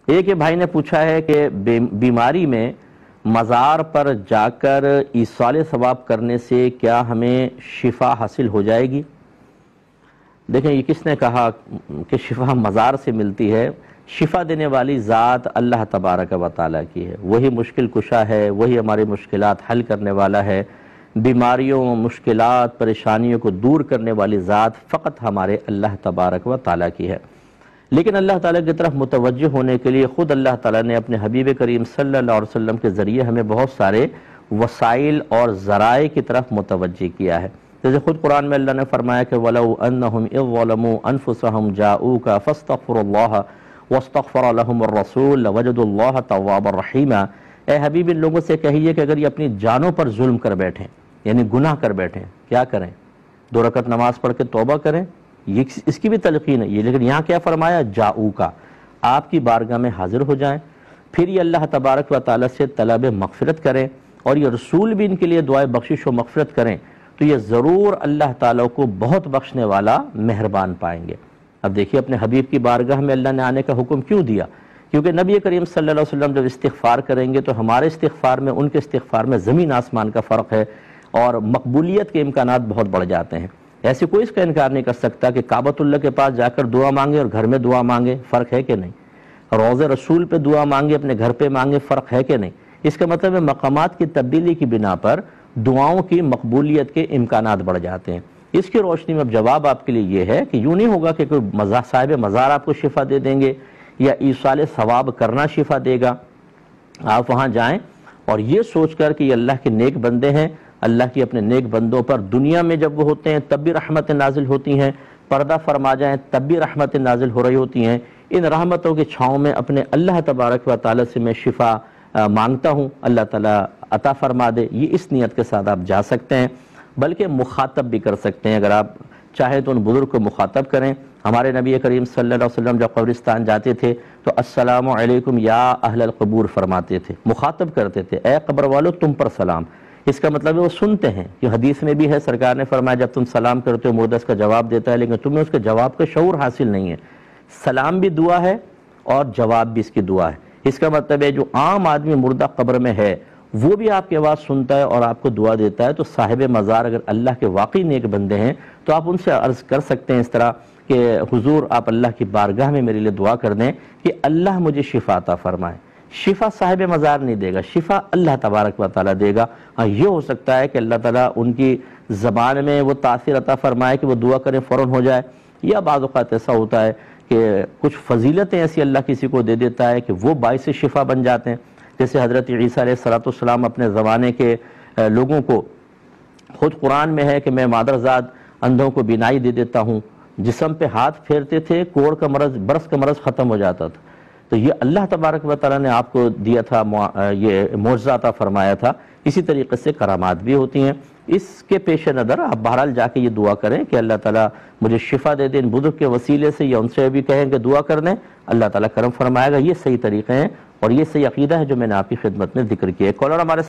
ایک بھائی نے پوچھا ہے کہ بیماری میں مزار پر جا کر ایصال ثواب کرنے سے کیا ہمیں شفا حاصل ہو جائے گی؟ دیکھیں، یہ کس نے کہا کہ شفا مزار سے ملتی ہے؟ شفا دینے والی ذات اللہ تبارک و تعالیٰ کی ہے، وہی مشکل کشا ہے، وہی ہماری مشکلات حل کرنے والا ہے۔ بیماریوں، مشکلات، پریشانیوں کو دور کرنے والی ذات فقط ہمارے اللہ تبارک و تعالیٰ کی ہے۔ لیکن اللہ تعالیٰ کی طرف متوجہ ہونے کے لیے خود اللہ تعالیٰ نے اپنے حبیب کریم صلی اللہ علیہ وسلم کے ذریعے ہمیں بہت سارے وسائل اور ذرائع کی طرف متوجہ کیا ہے۔ جیسے خود قرآن میں اللہ نے فرمایا کہ وَلَوْ أَنَّهُمْ إِذْ ظَلَمُوا أَنفُسَهُمْ جَاءُوكَ فَاسْتَغْفِرُوا اللَّهَ وَاسْتَغْفَرَ لَهُمُ الرَّسُولُ لَوَجَدُوا اللَّهَ تَوَّابًا رَحِيمًا۔ اے حبیب، ان لوگوں سے کہیے کہ اگر یہ اپنی جانوں پر ظلم کر بیٹھیں، یعنی گناہ کر بیٹھیں، کیا کریں؟ 2 رکعت نماز پڑھ کے توبہ کریں، یہ اس کی بھی تلقین ہے یہ۔ لیکن یہاں کیا فرمایا؟ جاؤکا، آپ کی بارگاہ میں حاضر ہو جائیں، پھر یہ اللہ تبارک و تعالیٰ سے طلب مغفرت کریں، اور یہ رسول بھی ان کے لیے دعائے بخشش و مغفرت کریں، تو یہ ضرور اللہ تعالیٰ کو بہت بخشنے والا مہربان پائیں گے۔ اب دیکھیے، اپنے حبیب کی بارگاہ میں اللہ نے آنے کا حکم کیوں دیا؟ کیونکہ نبی کریم صلی اللہ علیہ وسلم جب استغفار کریں گے تو ہمارے استغفار میں ان کے استغفار میں زمین آسمان کا فرق ہے، اور مقبولیت کے امکانات بہت بڑھ جاتے ہیں۔ ایسے کوئی اس کا انکار نہیں کر سکتا کہ کعبۃ اللہ کے پاس جا کر دعا مانگے اور گھر میں دعا مانگے، فرق ہے کہ نہیں؟ روضہ رسول پہ دعا مانگے، اپنے گھر پہ مانگے، فرق ہے کہ نہیں؟ اس کا مطلب ہے مقامات کی تبدیلی کی بنا پر دعاؤں کی مقبولیت کے امکانات بڑھ جاتے ہیں۔ اس کی روشنی میں اب جواب آپ کے لیے یہ ہے کہ یوں نہیں ہوگا کہ کوئی صاحب مزار آپ کو شفا دے دیں گے یا ایصال ثواب کرنا شفا دے گا۔ آپ وہاں جائیں اور یہ سوچ کر کہ یہ اللہ کے نیک بندے ہیں، اللہ کی اپنے نیک بندوں پر دنیا میں جب وہ ہوتے ہیں تب بھی رحمتیں نازل ہوتی ہیں، پردہ فرما جائیں تب بھی رحمتیں نازل ہو رہی ہوتی ہیں۔ ان رحمتوں کی چھاؤں میں اپنے اللہ تبارک و تعالیٰ سے میں شفا مانگتا ہوں، اللہ تعالیٰ عطا فرما دے، یہ اس نیت کے ساتھ آپ جا سکتے ہیں۔ بلکہ مخاطب بھی کر سکتے ہیں، اگر آپ چاہیں تو ان بزرگ کو مخاطب کریں۔ ہمارے نبی کریم صلی اللہ علیہ وسلم جب قبرستان جاتے تھے تو السلام علیکم یا اہل القبور فرماتے تھے، مخاطب کرتے تھے، اے قبر والو تم پر سلام۔ اس کا مطلب ہے وہ سنتے ہیں۔ یہ حدیث میں بھی ہے، سرکار نے فرمایا جب تم سلام کرتے ہو مردہ اس کا جواب دیتا ہے، لیکن تمہیں اس کے جواب کا شعور حاصل نہیں ہے۔ سلام بھی دعا ہے اور جواب بھی اس کی دعا ہے۔ اس کا مطلب ہے جو عام آدمی مردہ قبر میں ہے وہ بھی آپ کی آواز سنتا ہے اور آپ کو دعا دیتا ہے، تو صاحب مزار اگر اللہ کے واقعی نیک بندے ہیں تو آپ ان سے عرض کر سکتے ہیں اس طرح کہ حضور آپ اللہ کی بارگاہ میں میرے لیے دعا کر دیں کہ اللہ مجھے شفا عطا فرمائے۔ شفا صاحب مزار نہیں دے گا، شفا اللہ تبارک و تعالیٰ دے گا۔ ہاں، یہ ہو سکتا ہے کہ اللہ تعالیٰ ان کی زبان میں وہ تاثیر عطا فرمائے کہ وہ دعا کریں فوراً ہو جائے، یا بعض اوقات ایسا ہوتا ہے کہ کچھ فضیلتیں ایسی اللہ کسی کو دے دیتا ہے کہ وہ باعث شفا بن جاتے ہیں۔ جیسے حضرت عیسیٰ علیہ السلام اپنے زمانے کے لوگوں کو، خود قرآن میں ہے کہ میں مادرزاد اندھوں کو بینائی دے دیتا ہوں، جسم پہ ہاتھ پھیرتے تھے کوڑ کا مرض، برس کا مرض ختم ہو جاتا تھا۔ تو یہ اللہ تبارک و تعالیٰ نے آپ کو دیا تھا، یہ معجزہ عطا فرمایا تھا۔ اسی طریقے سے کرامات بھی ہوتی ہیں۔ اس کے پیش نظر آپ بہرحال جا کے یہ دعا کریں کہ اللہ تعالیٰ مجھے شفا دے دیں، ان بزرگ کے وسیلے سے، یا ان سے بھی کہیں کہ دعا کر دیں، اللہ تعالیٰ کرم فرمائے گا۔ یہ صحیح طریقے ہیں اور یہ صحیح عقیدہ ہے جو میں نے آپ کی خدمت میں ذکر کیا ہے۔ کالر ہمارے